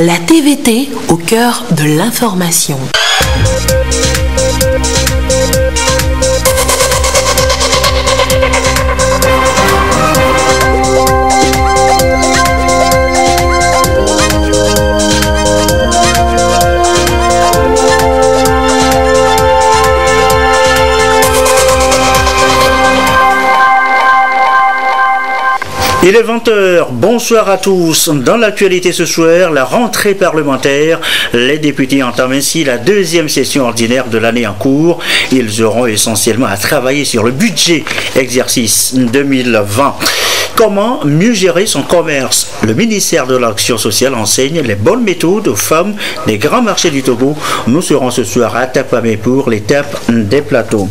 La TVT au cœur de l'information. Il est 20h, bonsoir à tous. Dans l'actualité ce soir, la rentrée parlementaire. Les députés entament ainsi la deuxième session ordinaire de l'année en cours. Ils auront essentiellement à travailler sur le budget exercice 2020. Comment mieux gérer son commerce? Le ministère de l'Action sociale enseigne les bonnes méthodes aux femmes des grands marchés du Togo. Nous serons ce soir à Tapamé pour l'étape des plateaux.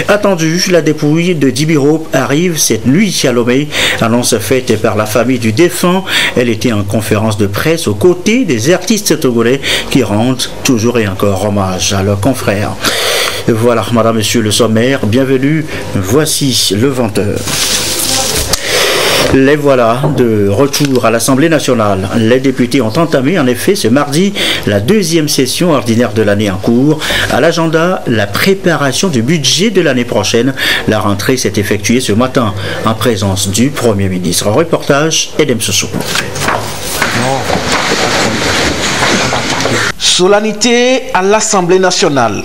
Attendu, la dépouille de Dibiro arrive cette nuit à Lomé. Annonce faite par la famille du défunt. Elle était en conférence de presse aux côtés des artistes togolais qui rendent toujours et encore hommage à leurs confrères. Voilà, madame, monsieur le sommaire, bienvenue. Voici le 20h. Les voilà de retour à l'Assemblée nationale. Les députés ont entamé en effet ce mardi la deuxième session ordinaire de l'année en cours. À l'agenda, la préparation du budget de l'année prochaine. La rentrée s'est effectuée ce matin en présence du Premier ministre. Reportage Edem Soso. Solennité à l'Assemblée nationale.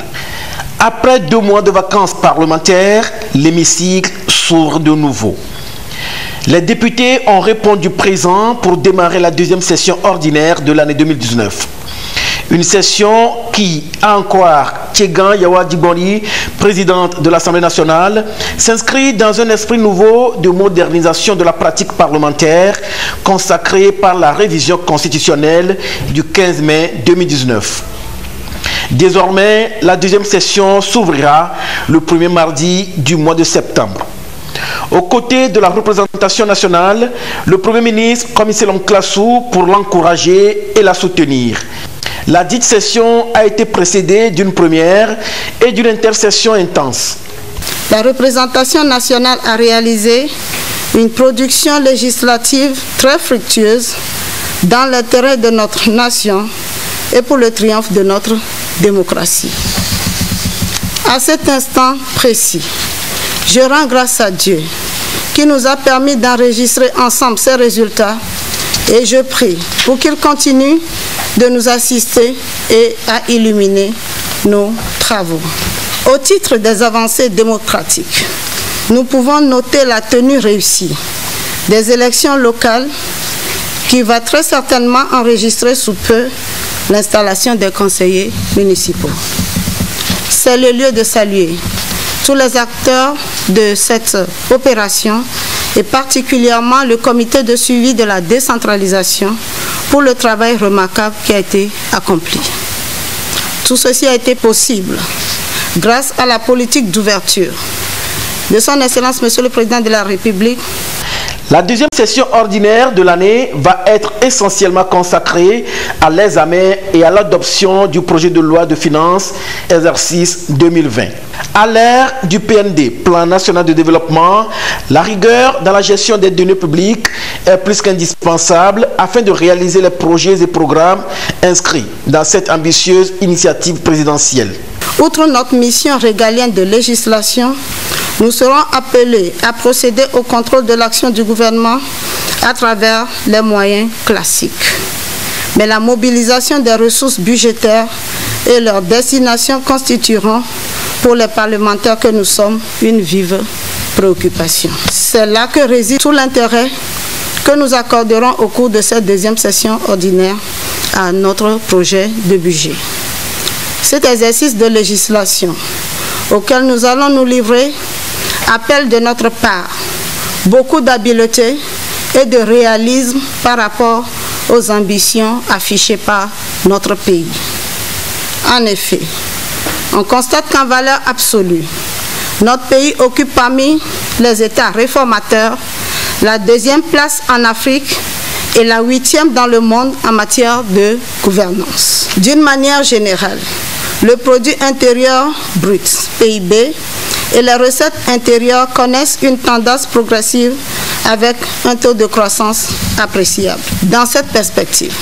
Après 2 mois de vacances parlementaires, l'hémicycle s'ouvre de nouveau. Les députés ont répondu présent pour démarrer la deuxième session ordinaire de l'année 2019. Une session qui, à en croire Tchegan Yawa Dibori, présidente de l'Assemblée nationale, s'inscrit dans un esprit nouveau de modernisation de la pratique parlementaire consacrée par la révision constitutionnelle du 15 mai 2019. Désormais, la deuxième session s'ouvrira le premier mardi du mois de septembre. Aux côtés de la représentation nationale, le Premier ministre commissaire Classou pour l'encourager et la soutenir. La dite session a été précédée d'une première et d'une intercession intense. La représentation nationale a réalisé une production législative très fructueuse dans l'intérêt de notre nation et pour le triomphe de notre démocratie. À cet instant précis, je rends grâce à Dieu qui nous a permis d'enregistrer ensemble ces résultats et je prie pour qu'il continue de nous assister et à illuminer nos travaux. Au titre des avancées démocratiques, nous pouvons noter la tenue réussie des élections locales qui va très certainement enregistrer sous peu l'installation des conseillers municipaux. C'est le lieu de saluer tous les acteurs de cette opération et particulièrement le comité de suivi de la décentralisation pour le travail remarquable qui a été accompli. Tout ceci a été possible grâce à la politique d'ouverture de son Excellence Monsieur le Président de la République. La deuxième session ordinaire de l'année va être essentiellement consacrée à l'examen et à l'adoption du projet de loi de finances exercice 2020. À l'ère du PND, Plan national de développement, la rigueur dans la gestion des données publiques est plus qu'indispensable afin de réaliser les projets et programmes inscrits dans cette ambitieuse initiative présidentielle. Outre notre mission régalienne de législation, nous serons appelés à procéder au contrôle de l'action du gouvernement à travers les moyens classiques. Mais la mobilisation des ressources budgétaires et leur destination constitueront pour les parlementaires que nous sommes une vive préoccupation. C'est là que réside tout l'intérêt que nous accorderons au cours de cette deuxième session ordinaire à notre projet de budget. Cet exercice de législation auquel nous allons nous livrer appelle de notre part beaucoup d'habileté et de réalisme par rapport aux ambitions affichées par notre pays. En effet, on constate qu'en valeur absolue, notre pays occupe parmi les États réformateurs la 2e place en Afrique et la 8e dans le monde en matière de gouvernance. D'une manière générale, le produit intérieur brut, PIB, et les recettes intérieures connaissent une tendance progressive avec un taux de croissance appréciable. Dans cette perspective,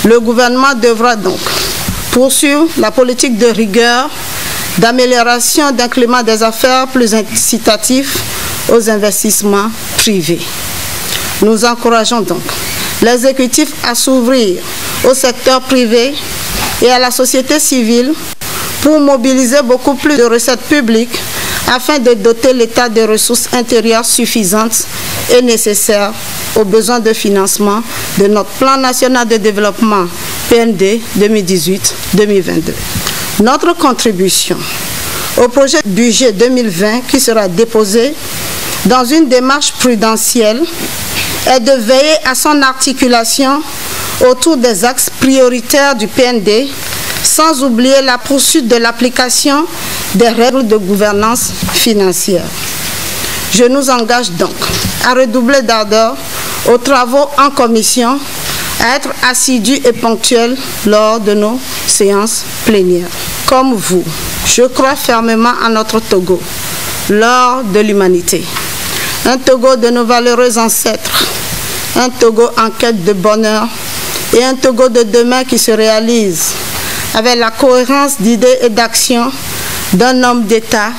Le gouvernement devra donc poursuivre la politique de rigueur, d'amélioration d'un climat des affaires plus incitatif aux investissements privés. Nous encourageons donc l'exécutif à s'ouvrir au secteur privé et à la société civile pour mobiliser beaucoup plus de recettes publiques afin de doter l'État de ressources intérieures suffisantes et nécessaires aux besoins de financement de notre plan national de développement PND 2018-2022. Notre contribution au projet de budget 2020 qui sera déposé dans une démarche prudentielle est de veiller à son articulation autour des axes prioritaires du PND, sans oublier la poursuite de l'application des règles de gouvernance financière. Je nous engage donc à redoubler d'ardeur aux travaux en commission, à être assidus et ponctuels lors de nos séances plénières. Comme vous, je crois fermement à notre Togo, l'or de l'humanité. Un Togo de nos valeureux ancêtres, un Togo en quête de bonheur et un Togo de demain qui se réalise avec la cohérence d'idées et d'actions d'un homme d'État,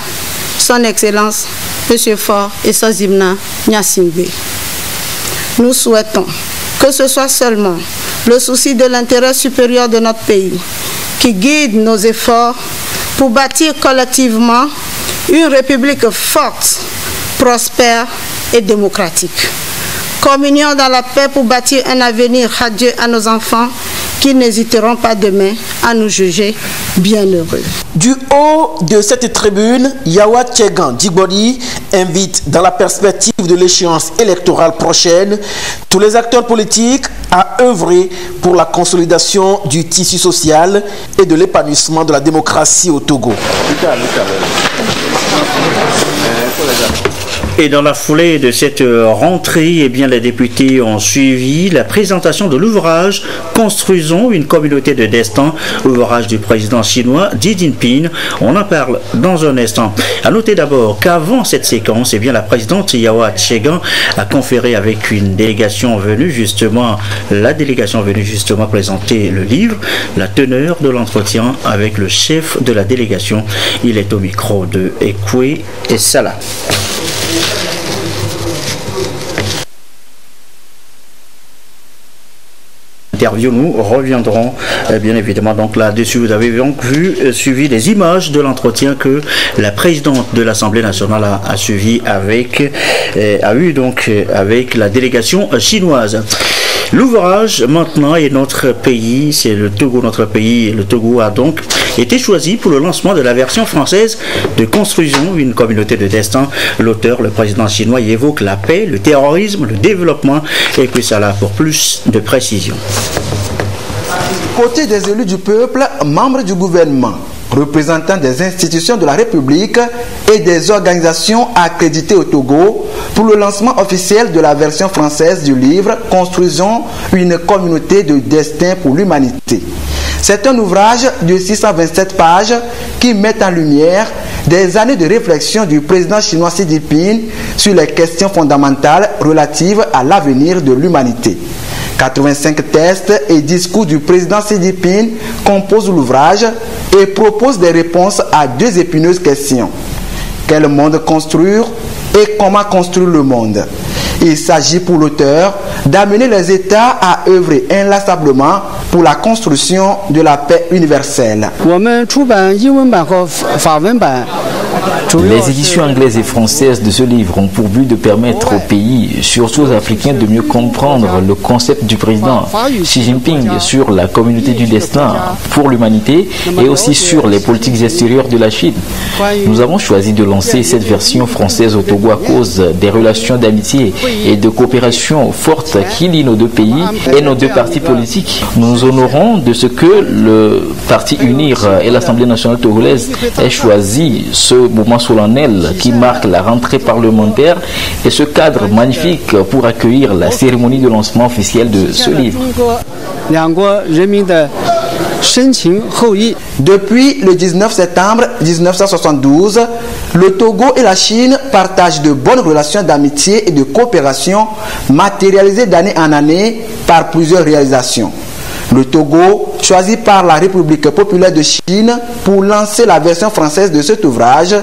son Excellence, M. Faure Essozimna Gnassingbé. Nous souhaitons que ce soit seulement le souci de l'intérêt supérieur de notre pays qui guide nos efforts pour bâtir collectivement une République forte, prospère et démocratique. Communions dans la paix pour bâtir un avenir radieux à nos enfants qui n'hésiteront pas demain à nous juger bienheureux. Du haut de cette tribune, Yawa Tchegan Djigbodi invite, dans la perspective de l'échéance électorale prochaine, tous les acteurs politiques à œuvrer pour la consolidation du tissu social et de l'épanouissement de la démocratie au Togo. Et dans la foulée de cette rentrée, eh bien, les députés ont suivi la présentation de l'ouvrage « Construisons une communauté de destin », ouvrage du président chinois Xi Jinping. On en parle dans un instant. À noter d'abord qu'avant cette séquence, eh bien, la présidente Yawa Tchegan a conféré avec une délégation venue justement, présenter le livre, la teneur de l'entretien avec le chef de la délégation. Il est au micro de Ekwe et Salah. Nous reviendrons bien évidemment donc là-dessus. Vous avez donc suivi les images de l'entretien que la présidente de l'Assemblée nationale a suivi avec la délégation chinoise. L'ouvrage maintenant est notre pays, c'est le Togo, notre pays. Le Togo a donc été choisi pour le lancement de la version française de Construisons une communauté de destin. L'auteur, le président chinois, y évoque la paix, le terrorisme, le développement, et que ça là pour plus de précision. Côté des élus du peuple, membres du gouvernement, représentants des institutions de la République et des organisations accréditées au Togo pour le lancement officiel de la version française du livre « Construisons une communauté de destin pour l'humanité ». C'est un ouvrage de 627 pages qui met en lumière des années de réflexion du président chinois Xi Jinping sur les questions fondamentales relatives à l'avenir de l'humanité. 85 textes et discours du président Xi Jinping composent l'ouvrage et proposent des réponses à deux épineuses questions. Quel monde construire et comment construire le monde? Il s'agit pour l'auteur d'amener les États à œuvrer inlassablement pour la construction de la paix universelle. Les éditions anglaises et françaises de ce livre ont pour but de permettre aux pays, surtout aux Africains, de mieux comprendre le concept du président Xi Jinping sur la communauté du destin pour l'humanité et aussi sur les politiques extérieures de la Chine. Nous avons choisi de lancer cette version française au Togo à cause des relations d'amitié et de coopération fortes qui lient nos deux pays et nos deux partis politiques. Nous nous honorons de ce que le parti UNIR et l'Assemblée nationale togolaise aient choisi ce moment solennel qui marque la rentrée parlementaire et ce cadre magnifique pour accueillir la cérémonie de lancement officielle de ce livre. Depuis le 19 septembre 1972, le Togo et la Chine partagent de bonnes relations d'amitié et de coopération matérialisées d'année en année par plusieurs réalisations. Le Togo, choisi par la République populaire de Chine pour lancer la version française de cet ouvrage,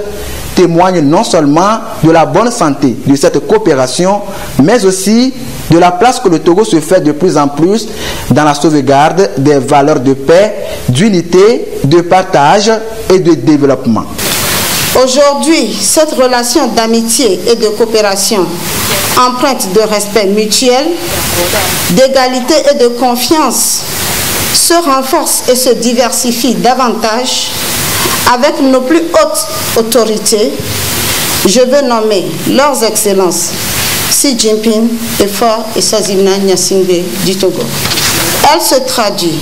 témoigne non seulement de la bonne santé de cette coopération, mais aussi de la place que le Togo se fait de plus en plus dans la sauvegarde des valeurs de paix, d'unité, de partage et de développement. Aujourd'hui, cette relation d'amitié et de coopération, empreinte de respect mutuel, d'égalité et de confiance, se renforce et se diversifie davantage avec nos plus hautes autorités. Je veux nommer leurs excellences Xi Jinping et Faure Issazina Gnassingbé du Togo. Elle se traduit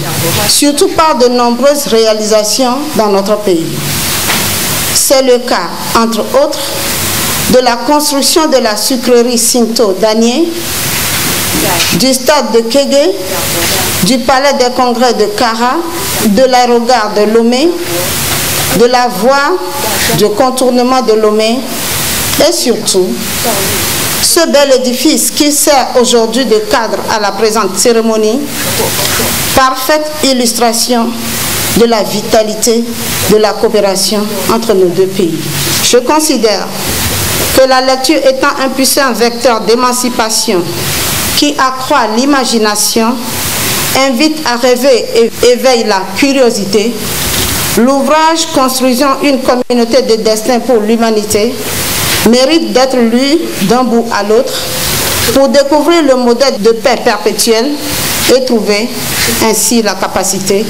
surtout par de nombreuses réalisations dans notre pays. C'est le cas, entre autres, de la construction de la sucrerie Sinto d'Anié, du stade de Kégué, du palais des congrès de Kara, de l'aérogare de Lomé, de la voie de contournement de Lomé et surtout ce bel édifice qui sert aujourd'hui de cadre à la présente cérémonie, parfaite illustration de la vitalité de la coopération entre nos deux pays. Je considère que la lecture étant un puissant vecteur d'émancipation qui accroît l'imagination, invite à rêver et éveille la curiosité, l'ouvrage « Construisons une communauté de destin pour l'humanité » mérite d'être lu d'un bout à l'autre pour découvrir le modèle de paix perpétuelle et trouver ainsi la capacité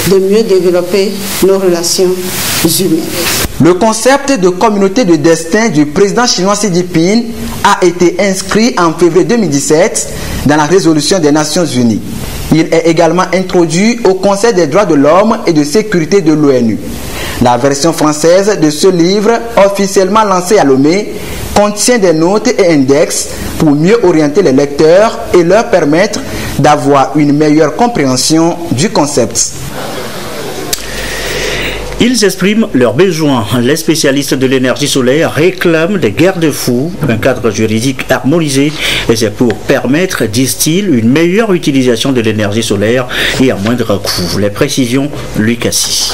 de mieux développer nos relations humaines. Le concept de communauté de destin du président chinois Xi Jinping a été inscrit en février 2017 dans la résolution des Nations Unies. Il est également introduit au Conseil des droits de l'homme et de sécurité de l'ONU. La version française de ce livre, officiellement lancé à Lomé, contient des notes et index pour mieux orienter les lecteurs et leur permettre d'avoir une meilleure compréhension du concept. Ils expriment leurs besoins. Les spécialistes de l'énergie solaire réclament des garde-fous, un cadre juridique harmonisé, et c'est pour permettre, disent-ils, une meilleure utilisation de l'énergie solaire et à moindre coût. Les précisions, Luc Assis.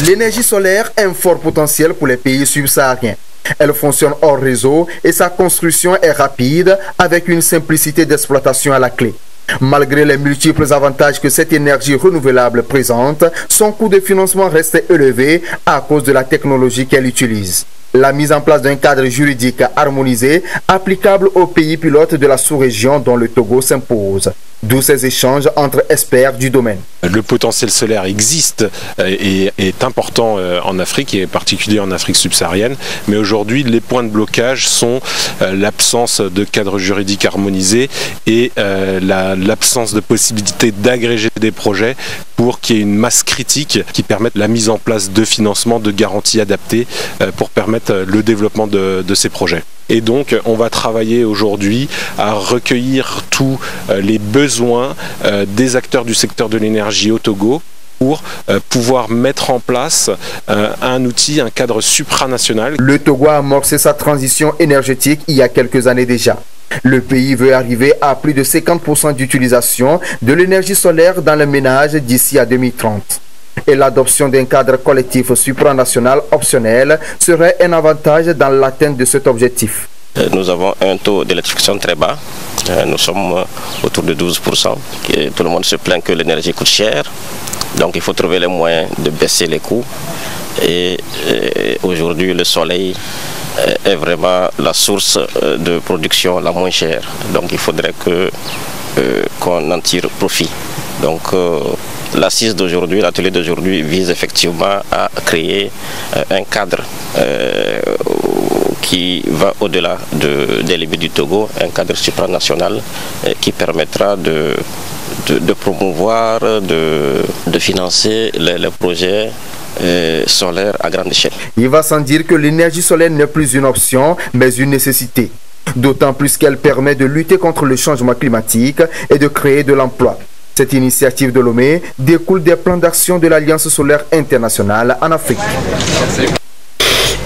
L'énergie solaire a un fort potentiel pour les pays subsahariens. Elle fonctionne hors réseau et sa construction est rapide avec une simplicité d'exploitation à la clé. Malgré les multiples avantages que cette énergie renouvelable présente, son coût de financement reste élevé à cause de la technologie qu'elle utilise. La mise en place d'un cadre juridique harmonisé applicable aux pays pilotes de la sous-région dont le Togo s'impose. D'où ces échanges entre experts du domaine. Le potentiel solaire existe et est important en Afrique et en particulier en Afrique subsaharienne, mais aujourd'hui les points de blocage sont l'absence de cadre juridique harmonisé et l'absence de possibilité d'agréger des projets pour qu'il y ait une masse critique qui permette la mise en place de financement, de garanties adaptées pour permettre le développement de ces projets. Et donc, on va travailler aujourd'hui à recueillir tous les besoins des acteurs du secteur de l'énergie au Togo pour pouvoir mettre en place un outil, un cadre supranational. Le Togo a amorcé sa transition énergétique il y a quelques années déjà. Le pays veut arriver à plus de 50% d'utilisation de l'énergie solaire dans les ménages d'ici à 2030. Et l'adoption d'un cadre collectif supranational optionnel serait un avantage dans l'atteinte de cet objectif. Nous avons un taux d'électrification très bas, nous sommes autour de 12%. Tout le monde se plaint que l'énergie coûte cher, donc il faut trouver les moyens de baisser les coûts. Et aujourd'hui le soleil est vraiment la source de production la moins chère, donc il faudrait qu'on en tire profit. Donc l'assise d'aujourd'hui, l'atelier d'aujourd'hui vise effectivement à créer un cadre qui va au-delà des limites du Togo, un cadre supranational qui permettra de promouvoir, de financer les projets solaires à grande échelle. Il va sans dire que l'énergie solaire n'est plus une option, mais une nécessité. D'autant plus qu'elle permet de lutter contre le changement climatique et de créer de l'emploi. Cette initiative de Lomé découle des plans d'action de l'Alliance solaire internationale en Afrique.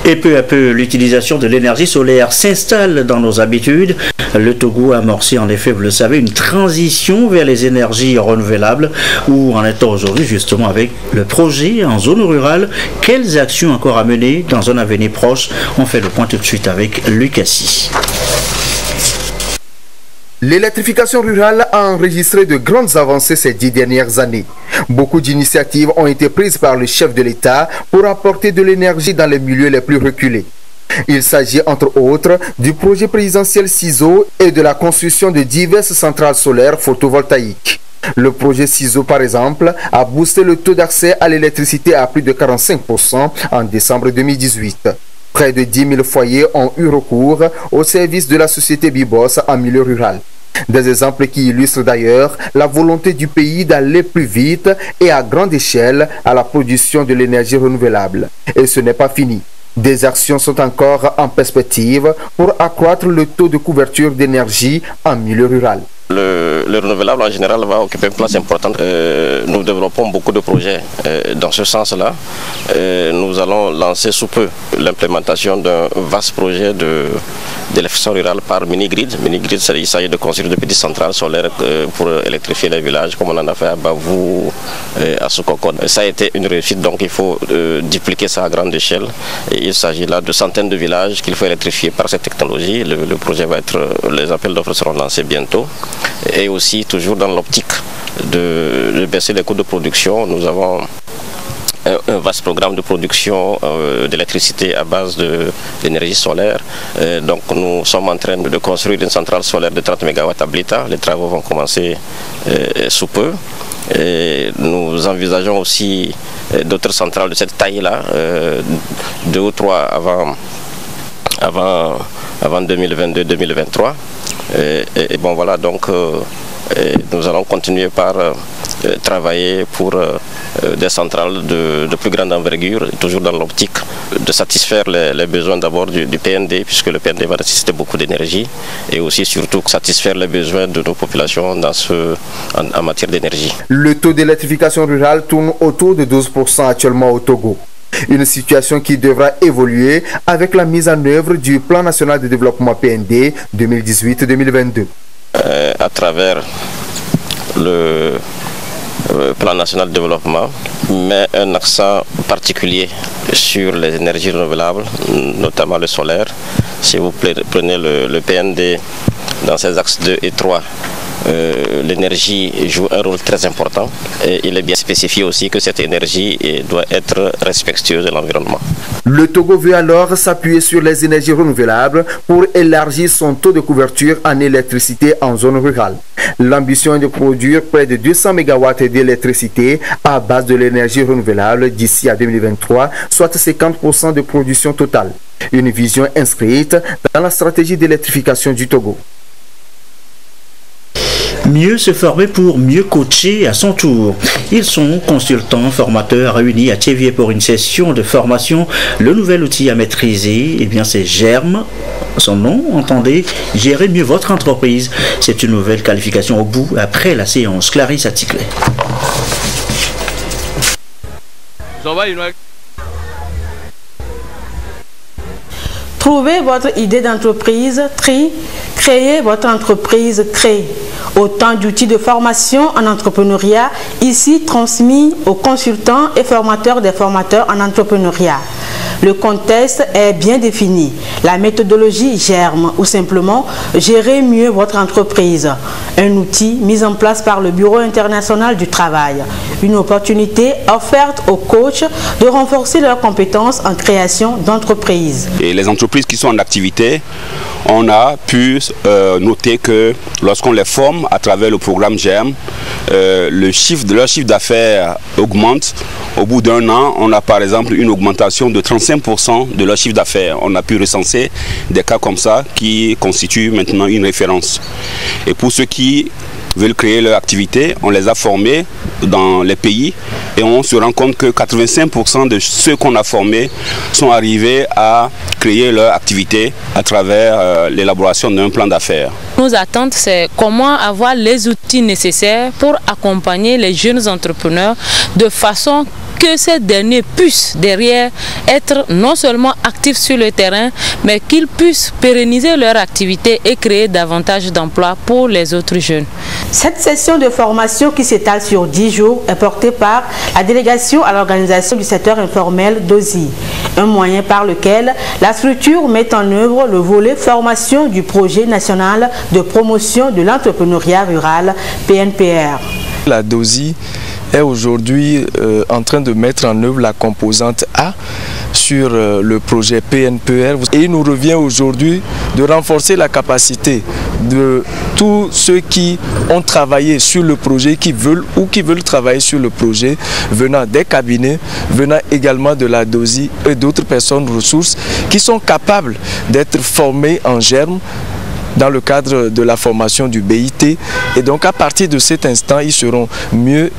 Et peu à peu, l'utilisation de l'énergie solaire s'installe dans nos habitudes. Le Togo a amorcé en effet, vous le savez, une transition vers les énergies renouvelables. Où en est-on aujourd'hui justement avec le projet en zone rurale? Quelles actions encore à mener dans un avenir proche? On fait le point tout de suite avec Lucassi. L'électrification rurale a enregistré de grandes avancées ces 10 dernières années. Beaucoup d'initiatives ont été prises par le chef de l'État pour apporter de l'énergie dans les milieux les plus reculés. Il s'agit entre autres du projet présidentiel CISO et de la construction de diverses centrales solaires photovoltaïques. Le projet CISO, par exemple, a boosté le taux d'accès à l'électricité à plus de 45% en décembre 2018. Près de 10 000 foyers ont eu recours au service de la société Bibos en milieu rural. Des exemples qui illustrent d'ailleurs la volonté du pays d'aller plus vite et à grande échelle à la production de l'énergie renouvelable. Et ce n'est pas fini. Des actions sont encore en perspective pour accroître le taux de couverture d'énergie en milieu rural. Le renouvelable en général va occuper une place importante. Nous développons beaucoup de projets dans ce sens-là. Nous allons lancer sous peu l'implémentation d'un vaste projet d'électricité rurale par mini-grid. Mini-grid, il s'agit de construire de petites centrales solaires pour électrifier les villages, comme on en a fait à Bavou, à Soukokone. Ça a été une réussite, donc il faut dupliquer ça à grande échelle. Et il s'agit là de centaines de villages qu'il faut électrifier par cette technologie. Le projet va être, les appels d'offres seront lancés bientôt. Et aussi, toujours dans l'optique de baisser les coûts de production, nous avons un vaste programme de production d'électricité à base d'énergie solaire. Donc nous sommes en train de construire une centrale solaire de 30 MW à Blita. Les travaux vont commencer sous peu. Et nous envisageons aussi d'autres centrales de cette taille-là, 2 ou 3 avant 2022-2023. Et bon voilà, donc nous allons continuer par travailler pour des centrales de plus grande envergure, toujours dans l'optique de satisfaire les besoins d'abord du PND, puisque le PND va nécessiter beaucoup d'énergie, et aussi surtout satisfaire les besoins de nos populations en matière d'énergie. Le taux d'électrification rurale tourne autour de 12% actuellement au Togo. Une situation qui devra évoluer avec la mise en œuvre du Plan national de développement PND 2018-2022. À travers le Plan national de développement, met un accent particulier sur les énergies renouvelables, notamment le solaire. Si vous prenez le PND dans ses axes 2 et 3, l'énergie joue un rôle très important et il est bien spécifié aussi que cette énergie doit être respectueuse de l'environnement. Le Togo veut alors s'appuyer sur les énergies renouvelables pour élargir son taux de couverture en électricité en zone rurale. L'ambition est de produire près de 200 MW d'électricité à base de l'énergie renouvelable d'ici à 2023, soit 50% de production totale. Une vision inscrite dans la stratégie d'électrification du Togo. Mieux se former pour mieux coacher à son tour. Ils sont consultants, formateurs réunis à Thiéviers pour une session de formation. Le nouvel outil à maîtriser, eh bien c'est GERM. Son nom, entendez, gérer mieux votre entreprise. C'est une nouvelle qualification au bout après la séance. Clarisse Aticlé. Trouvez votre idée d'entreprise, créez votre entreprise, créez. Autant d'outils de formation en entrepreneuriat, ici transmis aux consultants et formateurs des formateurs en entrepreneuriat. Le contexte est bien défini. La méthodologie GERM ou simplement gérer mieux votre entreprise. Un outil mis en place par le Bureau international du travail. Une opportunité offerte aux coachs de renforcer leurs compétences en création d'entreprise. Et les entreprises qui sont en activité, on a pu noter que lorsqu'on les forme à travers le programme GERM, leur chiffre d'affaires augmente. Au bout d'un an, on a par exemple une augmentation de 35% de leur chiffre d'affaires. On a pu recenser des cas comme ça qui constituent maintenant une référence. Et pour ceux qui veulent créer leur activité, on les a formés dans les pays et on se rend compte que 85% de ceux qu'on a formés sont arrivés à créer leur activité à travers l'élaboration d'un plan d'affaires. Nos attentes, c'est comment avoir les outils nécessaires pour accompagner les jeunes entrepreneurs de façon que ces derniers puissent derrière être non seulement actifs sur le terrain, mais qu'ils puissent pérenniser leur activité et créer davantage d'emplois pour les autres jeunes. Cette session de formation qui s'étale sur 10 jours est portée par la délégation à l'organisation du secteur informel d'OSI, un moyen par lequel la structure met en œuvre le volet formation du projet national de promotion de l'entrepreneuriat rural PNPR. La DOSI est aujourd'hui en train de mettre en œuvre la composante A sur le projet PNPR et il nous revient aujourd'hui de renforcer la capacité de tous ceux qui ont travaillé sur le projet, qui veulent travailler sur le projet, venant des cabinets, venant également de la DOSI et d'autres personnes ressources qui sont capables d'être formées en germe dans le cadre de la formation du BIT. Et donc à partir de cet instant, ils seront mieux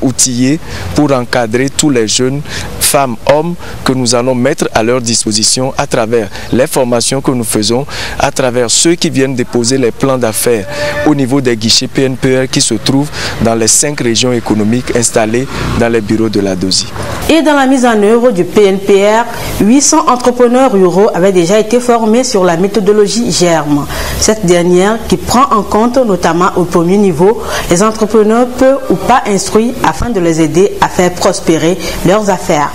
outillés pour encadrer tous les jeunes femmes, hommes que nous allons mettre à leur disposition à travers les formations que nous faisons, à travers ceux qui viennent déposer les plans d'affaires au niveau des guichets PNPR qui se trouvent dans les 5 régions économiques installées dans les bureaux de la DOSI. Et dans la mise en œuvre du PNPR, 800 entrepreneurs ruraux avaient déjà été formés sur la méthodologie GERME. Cette dernière qui prend en compte notamment au premier niveau les entrepreneurs peu ou pas instruits afin de les aider à faire prospérer leurs affaires.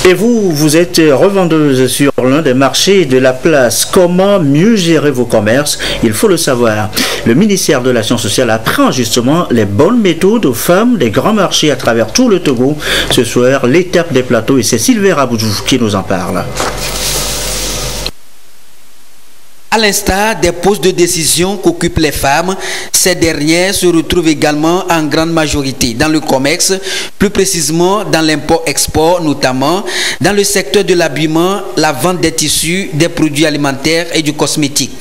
Et vous êtes revendeuse sur l'un des marchés de la place. Comment mieux gérer vos commerces? Il faut le savoir. Le ministère de l'Action sociale apprend justement les bonnes méthodes aux femmes des grands marchés à travers tout le Togo. Ce soir, l'étape des plateaux et c'est Sylvain Raboudjou qui nous en parle. À l'instar des postes de décision qu'occupent les femmes, ces dernières se retrouvent également en grande majorité dans le commerce, plus précisément dans l'import-export, notamment dans le secteur de l'habillement, la vente des tissus, des produits alimentaires et du cosmétique.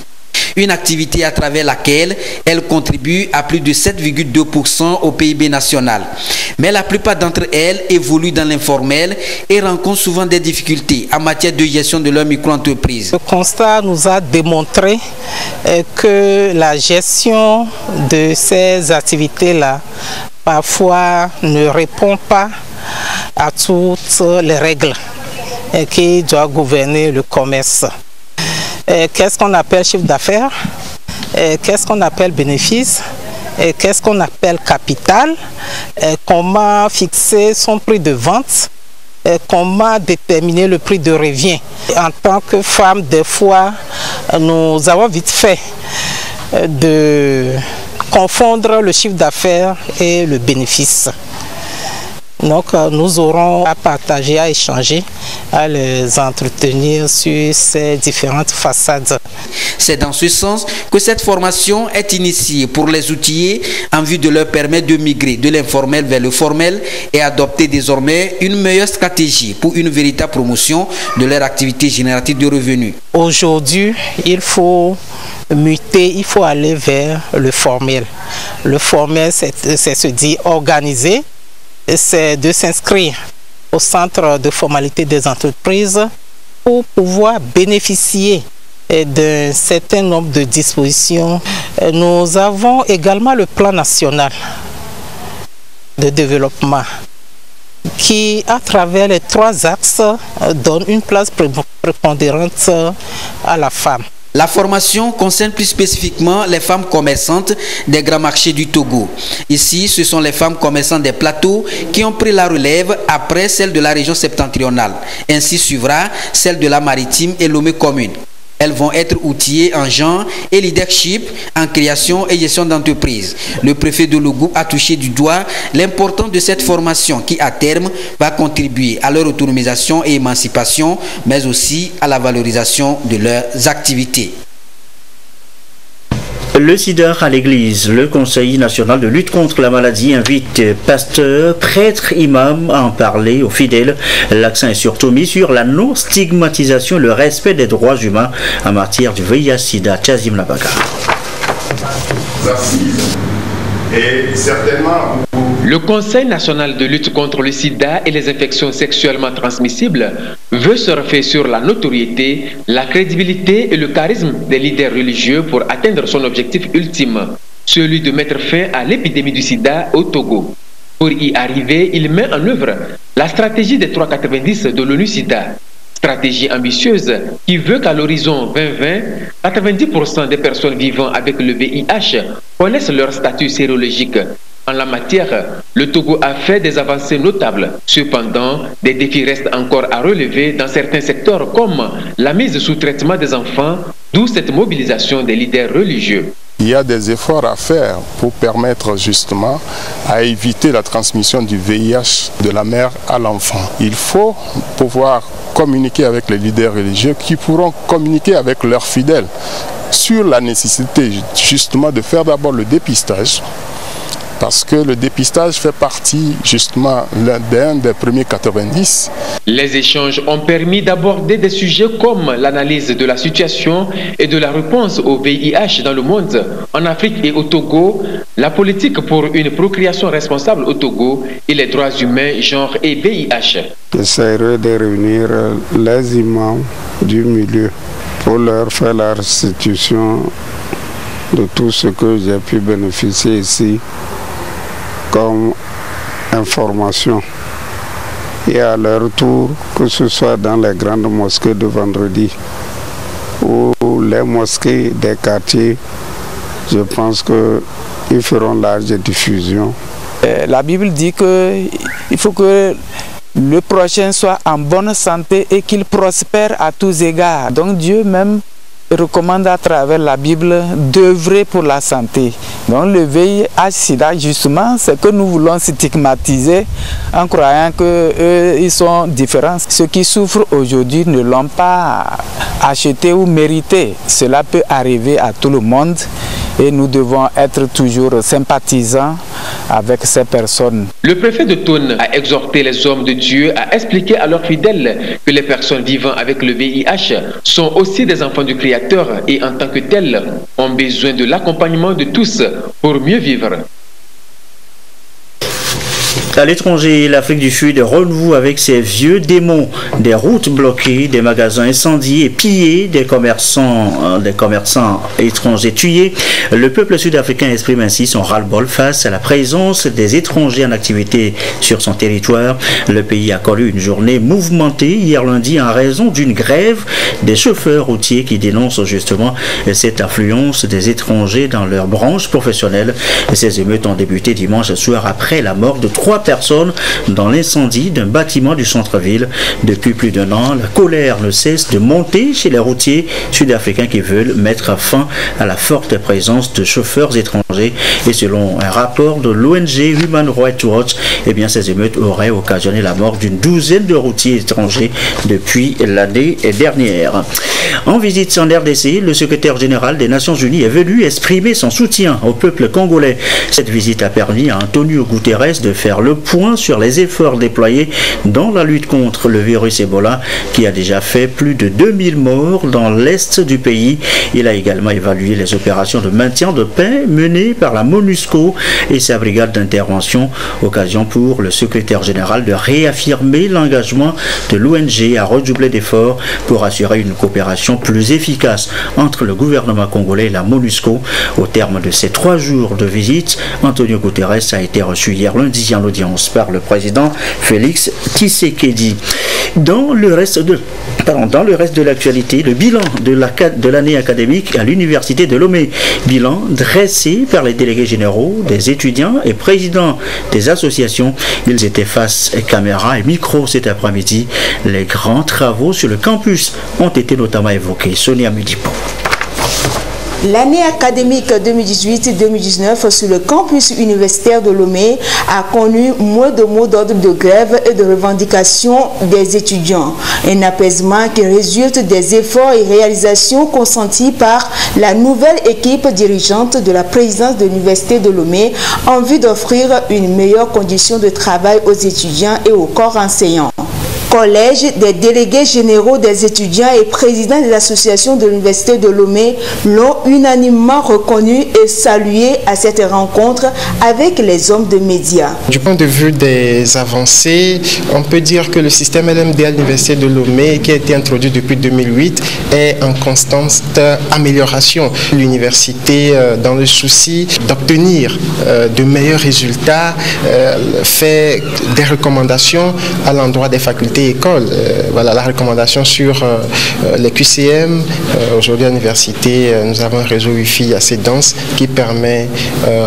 Une activité à travers laquelle elle contribue à plus de 7,2% au PIB national. Mais la plupart d'entre elles évoluent dans l'informel et rencontrent souvent des difficultés en matière de gestion de leur micro-entreprise. Le constat nous a démontré que la gestion de ces activités-là parfois ne répond pas à toutes les règles qui doivent gouverner le commerce. Qu'est-ce qu'on appelle chiffre d'affaires? Qu'est-ce qu'on appelle bénéfice? Qu'est-ce qu'on appelle capital? Comment fixer son prix de vente? Comment déterminer le prix de revient? En tant que femme, des fois, nous avons vite fait de confondre le chiffre d'affaires et le bénéfice. Donc nous aurons à partager, à échanger, à les entretenir sur ces différentes façades. C'est dans ce sens que cette formation est initiée pour les outiller en vue de leur permettre de migrer de l'informel vers le formel et adopter désormais une meilleure stratégie pour une véritable promotion de leur activité génératrice de revenus. Aujourd'hui, il faut muter, il faut aller vers le formel. Le formel, c'est se dire organiser. C'est de s'inscrire au centre de formalité des entreprises pour pouvoir bénéficier d'un certain nombre de dispositions. Nous avons également le plan national de développement qui, à travers les 3 axes, donne une place prépondérante à la femme. La formation concerne plus spécifiquement les femmes commerçantes des grands marchés du Togo. Ici, ce sont les femmes commerçantes des plateaux qui ont pris la relève après celle de la région septentrionale. Ainsi suivra celle de la maritime et Lomé commune. Elles vont être outillées en genre et leadership, en création et gestion d'entreprise. Le préfet de Logou a touché du doigt l'importance de cette formation qui, à terme, va contribuer à leur autonomisation et émancipation, mais aussi à la valorisation de leurs activités. Le sida à l'église. Le Conseil national de lutte contre la maladie invite pasteurs, prêtres, imams à en parler aux fidèles. L'accent est surtout mis sur la non-stigmatisation et le respect des droits humains en matière du VIH-Sida. Tchazim Labaka. Et certainement... Le Conseil national de lutte contre le sida et les infections sexuellement transmissibles veut surfer sur la notoriété, la crédibilité et le charisme des leaders religieux pour atteindre son objectif ultime, celui de mettre fin à l'épidémie du sida au Togo. Pour y arriver, il met en œuvre la stratégie des 390 de l'ONU-SIDA. Stratégie ambitieuse qui veut qu'à l'horizon 2020, 90% des personnes vivant avec le VIH connaissent leur statut sérologique. En la matière, le Togo a fait des avancées notables. Cependant, des défis restent encore à relever dans certains secteurs comme la mise sous traitement des enfants, d'où cette mobilisation des leaders religieux. Il y a des efforts à faire pour permettre justement à éviter la transmission du VIH de la mère à l'enfant. Il faut pouvoir communiquer avec les leaders religieux qui pourront communiquer avec leurs fidèles sur la nécessité justement de faire d'abord le dépistage, parce que le dépistage fait partie justement d'un des premiers 90. Les échanges ont permis d'aborder des sujets comme l'analyse de la situation et de la réponse au VIH dans le monde, en Afrique et au Togo, la politique pour une procréation responsable au Togo et les droits humains, genre et VIH. J'essaierai de réunir les imams du milieu pour leur faire la restitution de tout ce que j'ai pu bénéficier ici comme information, et à leur tour, que ce soit dans les grandes mosquées de vendredi ou les mosquées des quartiers, je pense qu'ils feront large diffusion. La Bible dit qu'il faut que le prochain soit en bonne santé et qu'il prospère à tous égards. Donc Dieu même recommande à travers la Bible d'œuvrer pour la santé. Donc le VIH-Sida, justement, c'est que nous voulons stigmatiser en croyant qu'ils sont différents. Ceux qui souffrent aujourd'hui ne l'ont pas acheté ou mérité. Cela peut arriver à tout le monde et nous devons être toujours sympathisants avec ces personnes. Le préfet de Thônes a exhorté les hommes de Dieu à expliquer à leurs fidèles que les personnes vivant avec le VIH sont aussi des enfants du Créateur et en tant que tels ont besoin de l'accompagnement de tous pour mieux vivre. À l'étranger, l'Afrique du Sud renoue avec ses vieux démons, des routes bloquées, des magasins incendiés et pillés, des commerçants étrangers tués. Le peuple sud-africain exprime ainsi son ras-le-bol face à la présence des étrangers en activité sur son territoire. Le pays a connu une journée mouvementée hier lundi en raison d'une grève des chauffeurs routiers qui dénoncent justement cette affluence des étrangers dans leur branche professionnelle. Ces émeutes ont débuté dimanche soir après la mort de 3 personnes dans l'incendie d'un bâtiment du centre-ville. Depuis plus d'1 an, la colère ne cesse de monter chez les routiers sud-africains qui veulent mettre fin à la forte présence de chauffeurs étrangers. Et selon un rapport de l'ONG Human Rights Watch, ces émeutes auraient occasionné la mort d'une douzaine de routiers étrangers depuis l'année dernière. En visite en RDC, le secrétaire général des Nations Unies est venu exprimer son soutien au peuple congolais. Cette visite a permis à Antonio Guterres de faire le point sur les efforts déployés dans la lutte contre le virus Ebola qui a déjà fait plus de 2000 morts dans l'est du pays. Il a également évalué les opérations de maintien de paix menées par la MONUSCO et sa brigade d'intervention, occasion pour le secrétaire général de réaffirmer l'engagement de l'ONG à redoubler d'efforts pour assurer une coopération plus efficace entre le gouvernement congolais et la MONUSCO. Au terme de ces 3 jours de visite, Antonio Guterres a été reçu hier lundi en audience par le président Félix Tshisekedi. Dans le reste de l'actualité, le bilan de l'année académique à l'université de Lomé, bilan dressé par les délégués généraux, des étudiants et présidents des associations. Ils étaient face caméra et micro cet après-midi. Les grands travaux sur le campus ont été notamment évoqués. Sonia Mudipo. L'année académique 2018-2019 sur le campus universitaire de Lomé a connu moins de mots d'ordre de grève et de revendications des étudiants. Un apaisement qui résulte des efforts et réalisations consentis par la nouvelle équipe dirigeante de la présidence de l'université de Lomé en vue d'offrir une meilleure condition de travail aux étudiants et au corps enseignant. Collège des délégués généraux des étudiants et présidents des associations de l'Université de Lomé l'ont unanimement reconnu et salué à cette rencontre avec les hommes de médias. Du point de vue des avancées, on peut dire que le système LMD à l'Université de Lomé, qui a été introduit depuis 2008, est en constante amélioration. L'université, dans le souci d'obtenir de meilleurs résultats, fait des recommandations à l'endroit des facultés et écoles. Voilà la recommandation sur les QCM. Aujourd'hui à l'université, nous avons un réseau Wi-Fi assez dense qui permet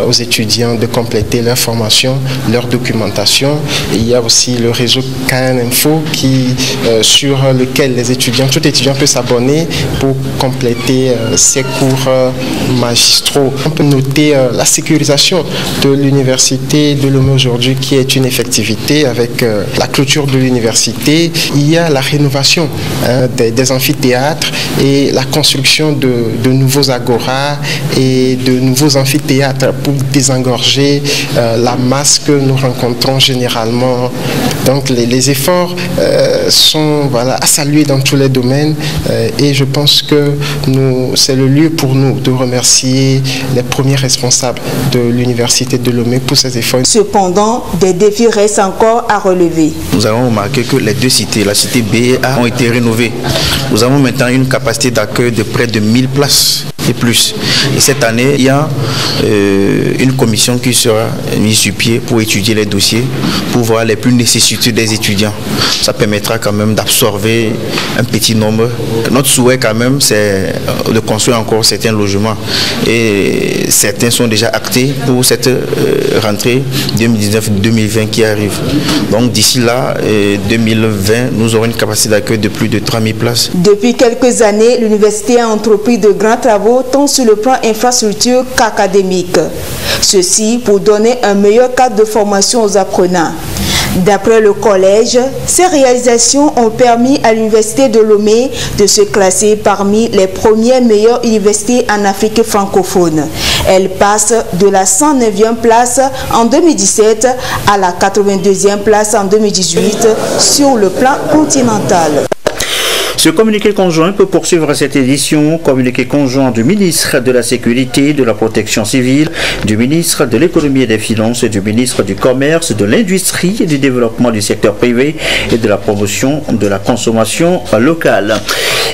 aux étudiants de compléter leur formation, leur documentation. Et il y a aussi le réseau KN Info sur lequel tout étudiant peut s'abonner pour compléter ses cours magistraux. On peut noter la sécurisation de l'université de Lomé aujourd'hui qui est une effectivité avec la clôture de l'université. Il y a la rénovation des amphithéâtres et la construction de nouveaux agoras et de nouveaux amphithéâtres pour désengorger la masse que nous rencontrons généralement. Donc les efforts sont à saluer dans tous les domaines et je pense que c'est le lieu pour nous de remercier les premiers responsables de l'université de Lomé pour ces efforts. Cependant, des défis restent encore à relever. Nous avons remarqué que les deux cités, la cité B et A, ont été rénovées. Nous avons maintenant une capacité d'accueil de près de 1000 places et plus. Et cette année, il y a une commission qui sera mise sur pied pour étudier les dossiers, pour voir les plus nécessiteux des étudiants. Ça permettra quand même d'absorber un petit nombre. Notre souhait quand même, c'est de construire encore certains logements. Et certains sont déjà actés pour cette rentrée 2019-2020 qui arrive. Donc d'ici là, 2020, nous aurons une capacité d'accueil de plus de 3000 places. Depuis quelques années, l'université a entrepris de grands travaux tant sur le plan infrastructure qu'académique. Ceci pour donner un meilleur cadre de formation aux apprenants. D'après le collège, ces réalisations ont permis à l'université de Lomé de se classer parmi les premières meilleures universités en Afrique francophone. Elle passe de la 109e place en 2017 à la 82e place en 2018 sur le plan continental. Ce communiqué conjoint peut poursuivre cette édition. Communiqué conjoint du ministre de la Sécurité, de la Protection civile, du ministre de l'Économie et des Finances, du ministre du Commerce, de l'Industrie et du Développement du secteur privé et de la promotion de la consommation locale.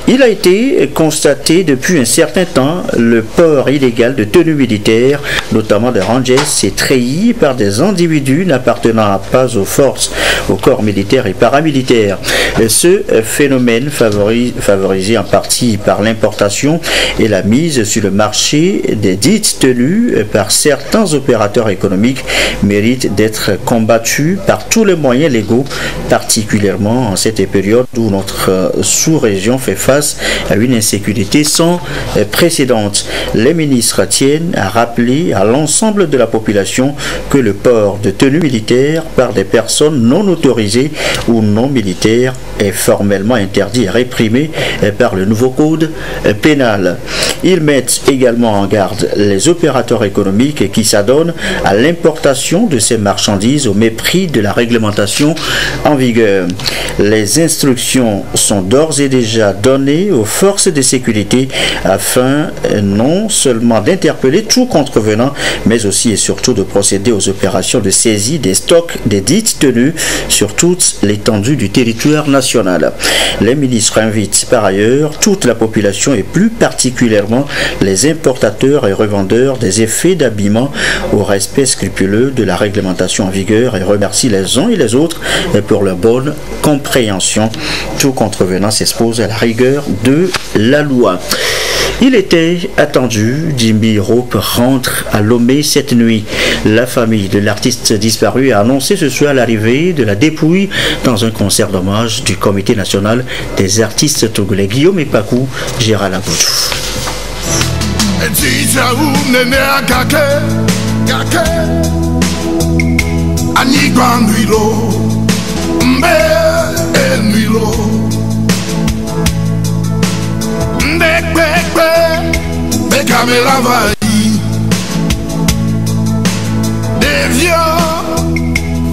Il a été constaté depuis un certain temps le port illégal de tenues militaires, notamment de rangers et treillis par des individus n'appartenant pas aux forces, au corps militaire et paramilitaire. Ce phénomène favorisé en partie par l'importation et la mise sur le marché des dites tenues par certains opérateurs économiques mérite d'être combattu par tous les moyens légaux, particulièrement en cette période où notre sous-région fait face à une insécurité sans précédente. Les ministres tiennent à rappeler à l'ensemble de la population que le port de tenues militaires par des personnes non autorisées ou non militaires est formellement interdit et réprimé par le nouveau code pénal. Ils mettent également en garde les opérateurs économiques qui s'adonnent à l'importation de ces marchandises au mépris de la réglementation en vigueur. Les instructions sont d'ores et déjà données aux forces de sécurité afin non seulement d'interpeller tout contrevenant, mais aussi et surtout de procéder aux opérations de saisie des stocks des dites tenues sur toute l'étendue du territoire national. Les ministres invitent par ailleurs toute la population et plus particulièrement les importateurs et revendeurs des effets d'habillement au respect scrupuleux de la réglementation en vigueur et remercient les uns et les autres pour leur bonne compréhension. Tout contrevenant s'expose à la rigueur de la loi. Il était attendu, Jimmy Rope rentre à Lomé cette nuit. La famille de l'artiste disparu a annoncé ce soir l'arrivée de la dépouille dans un concert d'hommage du Comité national des artistes togolais. Guillaume Epakou, Gérald Aboudou.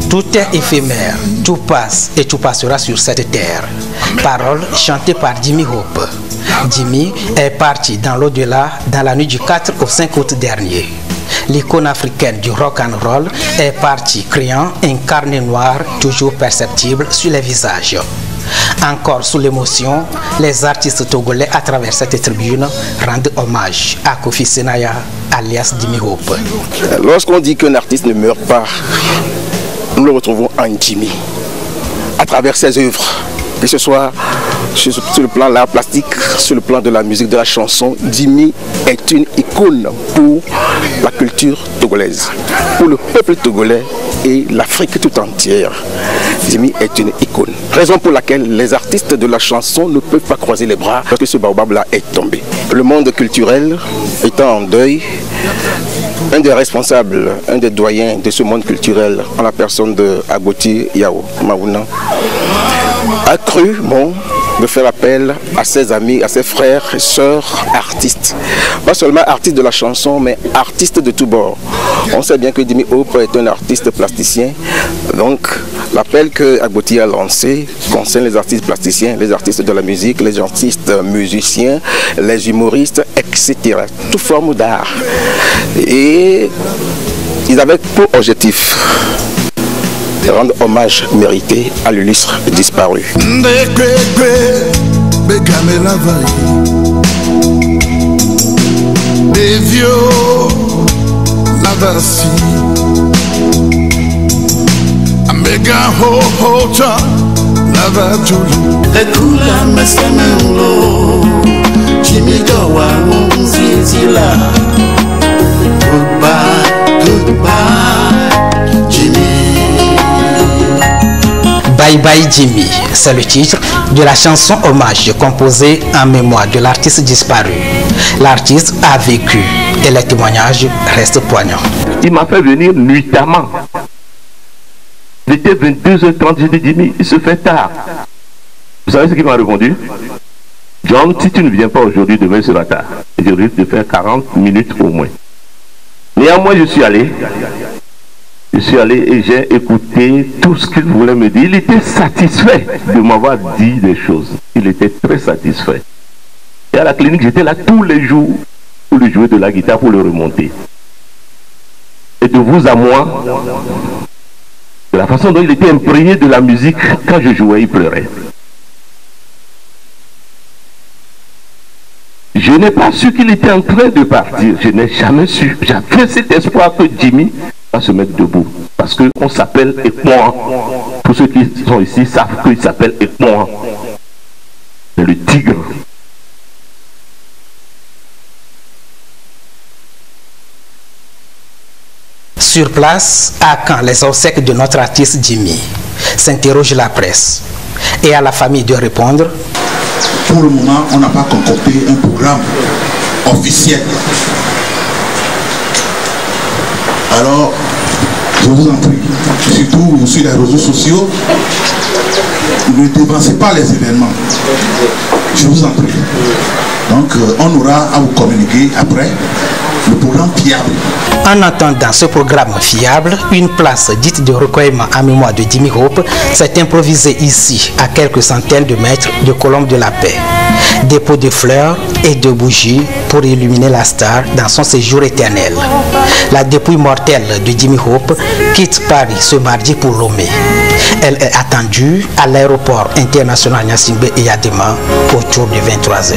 Tout est éphémère, tout passe et tout passera sur cette terre. Parole chantée par Jimmy Hope. Jimmy est parti dans l'au-delà dans la nuit du 4 au 5 août dernier. L'icône africaine du rock and roll est partie criant un carnet noir toujours perceptible sur les visages. Encore sous l'émotion, les artistes togolais à travers cette tribune rendent hommage à Kofi Senaya, alias Jimmy Hope. Lorsqu'on dit qu'un artiste ne meurt pas, nous le retrouvons en Jimmy, à travers ses œuvres, que ce soit sur le plan de l'art plastique, sur le plan de la musique, de la chanson. Jimmy est une icône pour la culture togolaise, pour le peuple togolais et l'Afrique tout entière. Jimmy est une icône. Raison pour laquelle les artistes de la chanson ne peuvent pas croiser les bras parce que ce baobab-là est tombé. Le monde culturel étant en deuil, un des responsables, un des doyens de ce monde culturel, en la personne de Agboti Yao Maouna, a cru de faire appel à ses amis, à ses frères et sœurs artistes. Pas seulement artistes de la chanson, mais artistes de tous bords. On sait bien que Jimmy Hope est un artiste plasticien. Donc, l'appel que Agboti a lancé concerne les artistes plasticiens, les artistes de la musique, les artistes musiciens, les humoristes, etc. Toute forme d'art. Et ils avaient pour objectif de rendre hommage mérité à l'illustre disparu. Bye Bye Jimmy, c'est le titre de la chanson hommage composée en mémoire de l'artiste disparu. L'artiste a vécu et les témoignages restent poignants. Il m'a fait venir nuitamment. Il était 22h30, j'ai dit Jimmy, il se fait tard. Vous savez ce qu'il m'a répondu? John, si tu ne viens pas aujourd'hui, demain sera tard. Et je risque de faire 40 minutes au moins. Néanmoins, je suis allé et j'ai écouté tout ce qu'il voulait me dire. Il était satisfait de m'avoir dit des choses. Il était très satisfait. Et à la clinique, j'étais là tous les jours pour lui jouer de la guitare, pour le remonter. Et de vous à moi, de la façon dont il était imprégné de la musique, quand je jouais, il pleurait. Je n'ai pas su qu'il était en train de partir. Je n'ai jamais su. J'avais cet espoir que Jimmy va se mettre debout. Parce qu'on s'appelle Ekmoan. Tous ceux qui sont ici savent qu'il s'appelle Ekmoan. C'est le tigre. Sur place, à Caen, les obsèques de notre artiste Jimmy, s'interroge la presse. Et à la famille de répondre. Pour le moment, on n'a pas concocté un programme officiel. Alors, je vous en prie, surtout sur les réseaux sociaux, ne dévancez pas les événements. Je vous en prie. Donc, on aura à vous communiquer après le programme fiable. En attendant ce programme fiable, une place dite de recueillement en mémoire de Jimmy Hope s'est improvisée ici, à quelques centaines de mètres de Colombe de la Paix. Dépôt de fleurs et de bougies pour illuminer la star dans son séjour éternel. La dépouille mortelle de Jimmy Hope quitte Paris ce mardi pour Lomé. Elle est attendue à l'aéroport international Gnassingbé et Yadema autour de 23h.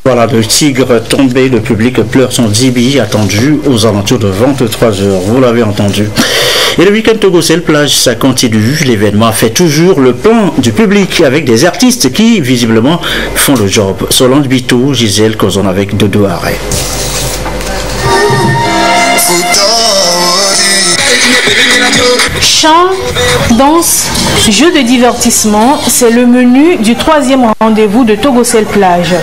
Voilà, le tigre tombé, le public pleure son Jimmy, attendu aux alentours de 23h, vous l'avez entendu. Et le week-end Togocel Plage, ça continue, l'événement fait toujours le plan du public avec des artistes qui, visiblement, font le job. Solange Bito, Gisèle causant avec Dodo Arrêt. Chant, danse, jeux de divertissement, c'est le menu du 3e rendez-vous de Togocel Plage.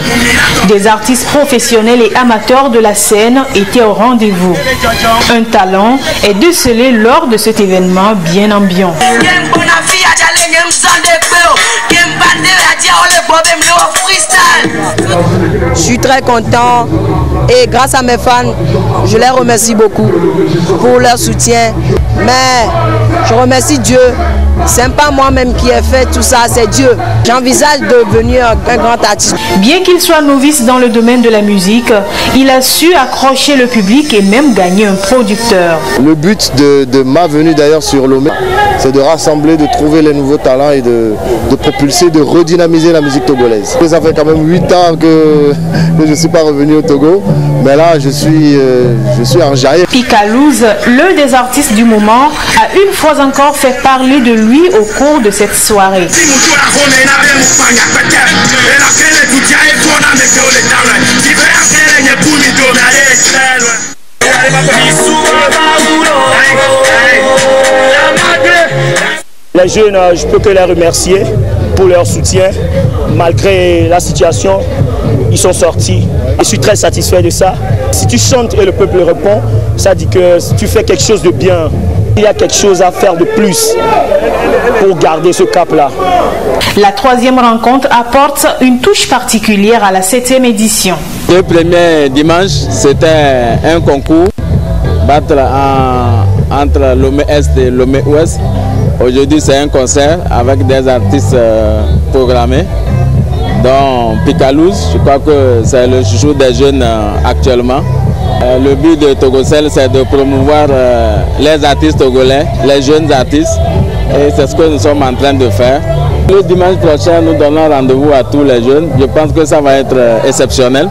Des artistes professionnels et amateurs de la scène étaient au rendez-vous. Un talent est décelé lors de cet événement bien ambiant. Je suis très content et grâce à mes fans, je les remercie beaucoup pour leur soutien. Mais je remercie Dieu. Ce n'est pas moi-même qui ai fait tout ça, c'est Dieu. J'envisage de devenir un grand artiste. Bien qu'il soit novice dans le domaine de la musique, il a su accrocher le public et même gagner un producteur. Le but de ma venue d'ailleurs sur Lomé, c'est de rassembler, de trouver les nouveaux talents et de propulser, de redynamiser la musique togolaise. Ça fait quand même 8 ans que je ne suis pas revenu au Togo, mais là je suis enjaillé. Picalouz, l'un des artistes du moment, a une fois encore fait parler de lui au cours de cette soirée. Les jeunes, je peux que les remercier pour leur soutien. Malgré la situation, ils sont sortis. Je suis très satisfait de ça. Si tu chantes et le peuple répond, ça dit que tu fais quelque chose de bien. Il y a quelque chose à faire de plus pour garder ce cap-là. La troisième rencontre apporte une touche particulière à la 7e édition. Le premier dimanche, c'était un concours battre entre Lomé Est et Lomé Ouest. Aujourd'hui, c'est un concert avec des artistes programmés. Dans Picalouz, je crois que c'est le chouchou des jeunes actuellement. Le but de Togocel, c'est de promouvoir les artistes togolais, les jeunes artistes. Et c'est ce que nous sommes en train de faire. Le dimanche prochain, nous donnons rendez-vous à tous les jeunes. Je pense que ça va être exceptionnel.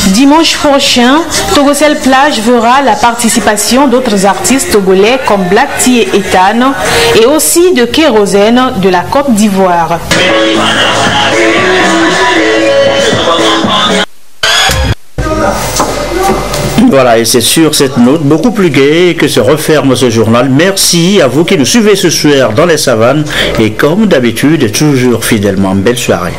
Dimanche prochain, Togocel Plage verra la participation d'autres artistes togolais comme Black T et Ethan et aussi de Kérosène de la Côte d'Ivoire. Voilà, et c'est sur cette note beaucoup plus gaie que se referme ce journal. Merci à vous qui nous suivez ce soir dans les savanes et comme d'habitude, toujours fidèlement, belle soirée.